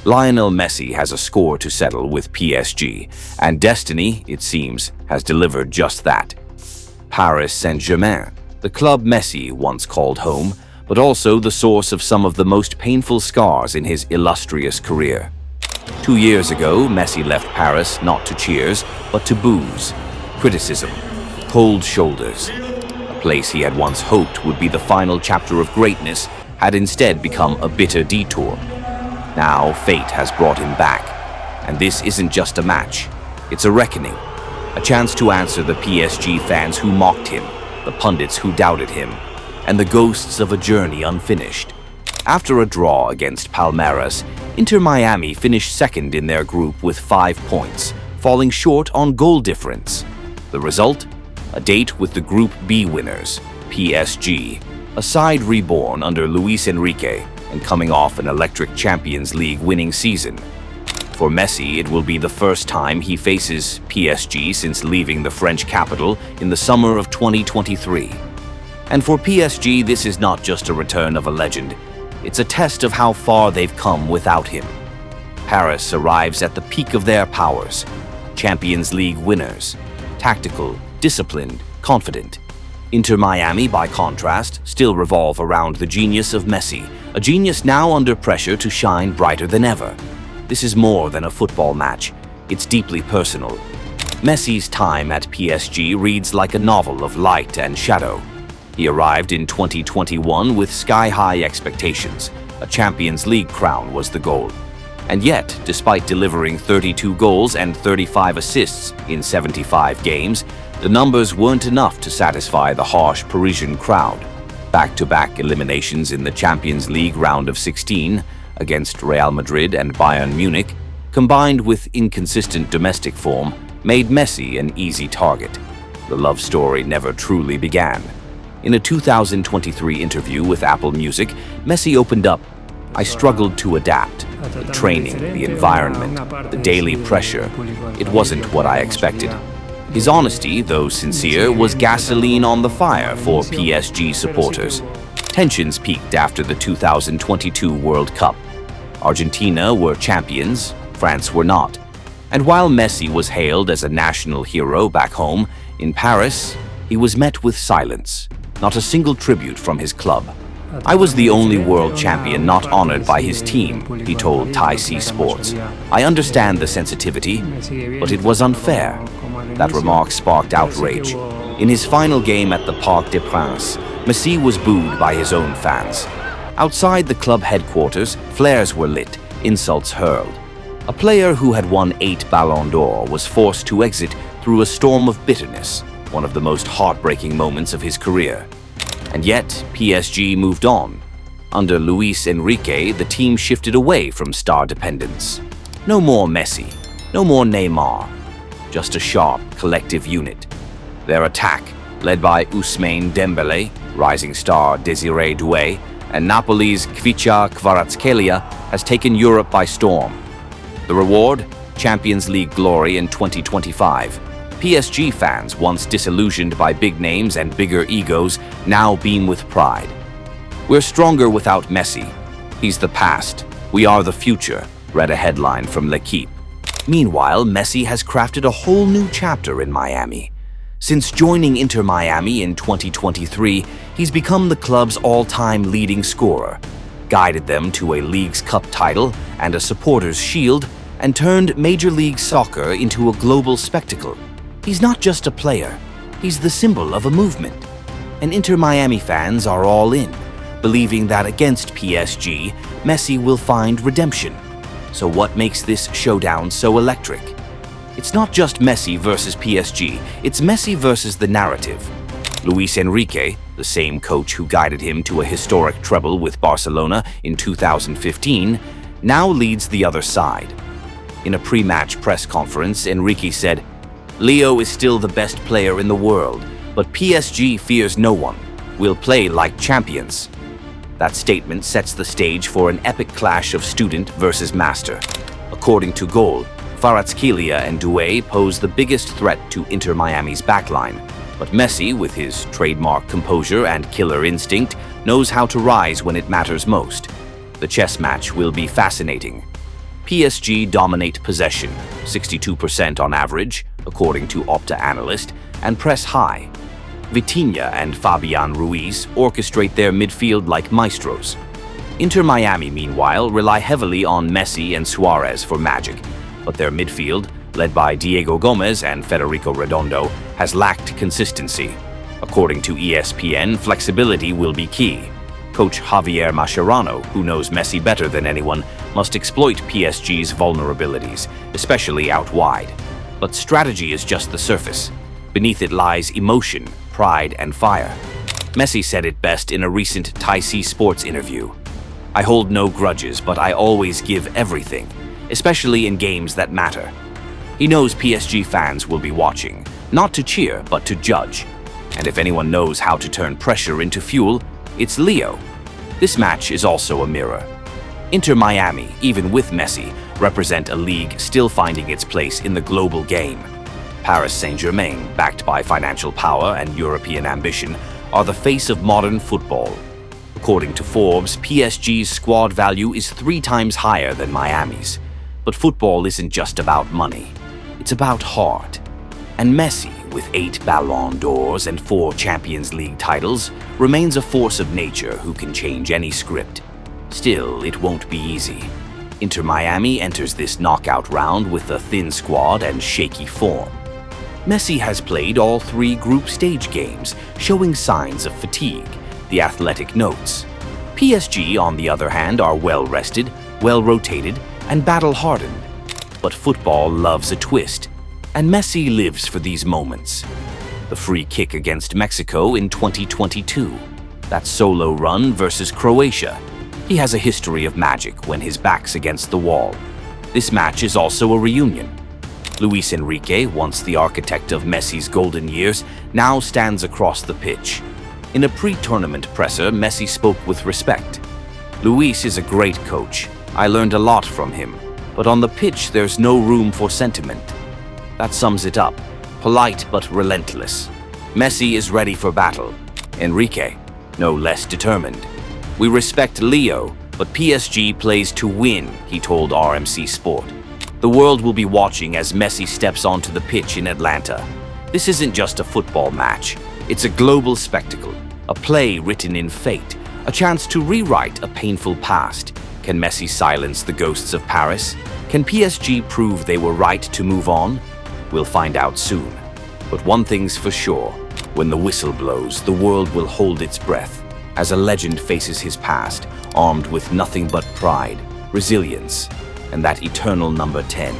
Lionel Messi has a score to settle with PSG, and destiny, it seems, has delivered just that. Paris Saint-Germain, the club Messi once called home, but also the source of some of the most painful scars in his illustrious career. 2 years ago, Messi left Paris not to cheers, but to boos, criticism, cold shoulders. A place he had once hoped would be the final chapter of greatness had instead become a bitter detour. Now, fate has brought him back, and this isn't just a match, it's a reckoning. A chance to answer the PSG fans who mocked him, the pundits who doubted him, and the ghosts of a journey unfinished. After a draw against Palmeiras, Inter Miami finished second in their group with 5 points, falling short on goal difference. The result? A date with the Group B winners, PSG, a side reborn under Luis Enrique and coming off an electric Champions League winning season. For Messi, it will be the first time he faces PSG since leaving the French capital in the summer of 2023. And for PSG, this is not just a return of a legend, it's a test of how far they've come without him. Paris arrives at the peak of their powers, Champions League winners, tactical, disciplined, confident. Inter Miami, by contrast, still revolve around the genius of Messi, a genius now under pressure to shine brighter than ever. This is more than a football match, it's deeply personal. Messi's time at PSG reads like a novel of light and shadow. He arrived in 2021 with sky-high expectations. A Champions League crown was the goal. And yet, despite delivering 32 goals and 35 assists in 75 games, the numbers weren't enough to satisfy the harsh Parisian crowd. Back-to-back eliminations in the Champions League round of 16 against Real Madrid and Bayern Munich, combined with inconsistent domestic form, made Messi an easy target. The love story never truly began. In a 2023 interview with Apple Music, Messi opened up, "I struggled to adapt. The training, the environment, the daily pressure. It wasn't what I expected." His honesty, though sincere, was gasoline on the fire for PSG supporters. Tensions peaked after the 2022 World Cup. Argentina were champions, France were not. And while Messi was hailed as a national hero back home, in Paris, he was met with silence. Not a single tribute from his club. "I was the only world champion not honored by his team," he told Thai Sea Sports. "I understand the sensitivity, but it was unfair." That remark sparked outrage. In his final game at the Parc des Princes, Messi was booed by his own fans. Outside the club headquarters, flares were lit, insults hurled. A player who had won 8 Ballon d'Or was forced to exit through a storm of bitterness, one of the most heartbreaking moments of his career. And yet, PSG moved on. Under Luis Enrique, the team shifted away from star dependence. No more Messi, no more Neymar, just a sharp, collective unit. Their attack, led by Ousmane Dembélé, rising star Désiré Doué, and Napoli's Khvicha Kvaratskhelia, has taken Europe by storm. The reward? Champions League glory in 2025. PSG fans, once disillusioned by big names and bigger egos, now beam with pride. "We're stronger without Messi. He's the past. We are the future," read a headline from L'Equipe. Meanwhile, Messi has crafted a whole new chapter in Miami. Since joining Inter Miami in 2023, he's become the club's all-time leading scorer, guided them to a League's Cup title and a supporters' shield, and turned Major League Soccer into a global spectacle. He's not just a player, he's the symbol of a movement. And Inter Miami fans are all in, believing that against PSG, Messi will find redemption. So what makes this showdown so electric? It's not just Messi versus PSG, it's Messi versus the narrative. Luis Enrique, the same coach who guided him to a historic treble with Barcelona in 2015, now leads the other side. In a pre-match press conference, Enrique said, "Leo is still the best player in the world, but PSG fears no one. We'll play like champions." That statement sets the stage for an epic clash of student versus master. According to Goal, Kvaratskhelia and Doué pose the biggest threat to Inter Miami's backline, but Messi, with his trademark composure and killer instinct, knows how to rise when it matters most. The chess match will be fascinating. PSG dominate possession, 62% on average, according to Opta analyst, and press high. Vitinha and Fabian Ruiz orchestrate their midfield like maestros. Inter Miami, meanwhile, rely heavily on Messi and Suarez for magic, but their midfield, led by Diego Gomez and Federico Redondo, has lacked consistency. According to ESPN, flexibility will be key. Coach Javier Mascherano, who knows Messi better than anyone, must exploit PSG's vulnerabilities, especially out wide. But strategy is just the surface. Beneath it lies emotion, pride, and fire. Messi said it best in a recent Thai Sports interview. "I hold no grudges, but I always give everything, especially in games that matter." He knows PSG fans will be watching, not to cheer, but to judge. And if anyone knows how to turn pressure into fuel, it's Leo. This match is also a mirror. Inter Miami, even with Messi, represent a league still finding its place in the global game. Paris Saint-Germain, backed by financial power and European ambition, are the face of modern football. According to Forbes, PSG's squad value is 3 times higher than Miami's. But football isn't just about money. It's about heart. And Messi, with 8 Ballon d'Ors and 4 Champions League titles, remains a force of nature who can change any script. Still, it won't be easy. Inter Miami enters this knockout round with a thin squad and shaky form. Messi has played all 3 group stage games, showing signs of fatigue, the Athletic notes. PSG, on the other hand, are well-rested, well-rotated, and battle-hardened. But football loves a twist, and Messi lives for these moments. The free kick against Mexico in 2022, that solo run versus Croatia. He has a history of magic when his back's against the wall. This match is also a reunion. Luis Enrique, once the architect of Messi's golden years, now stands across the pitch. In a pre-tournament presser, Messi spoke with respect. "Luis is a great coach. I learned a lot from him. But on the pitch, there's no room for sentiment." That sums it up. Polite but relentless. Messi is ready for battle. Enrique, no less determined. "We respect Leo, but PSG plays to win," he told RMC Sport. The world will be watching as Messi steps onto the pitch in Atlanta. This isn't just a football match. It's a global spectacle, a play written in fate, a chance to rewrite a painful past. Can Messi silence the ghosts of Paris? Can PSG prove they were right to move on? We'll find out soon. But one thing's for sure. When the whistle blows, the world will hold its breath as a legend faces his past, armed with nothing but pride, resilience, and that eternal number 10.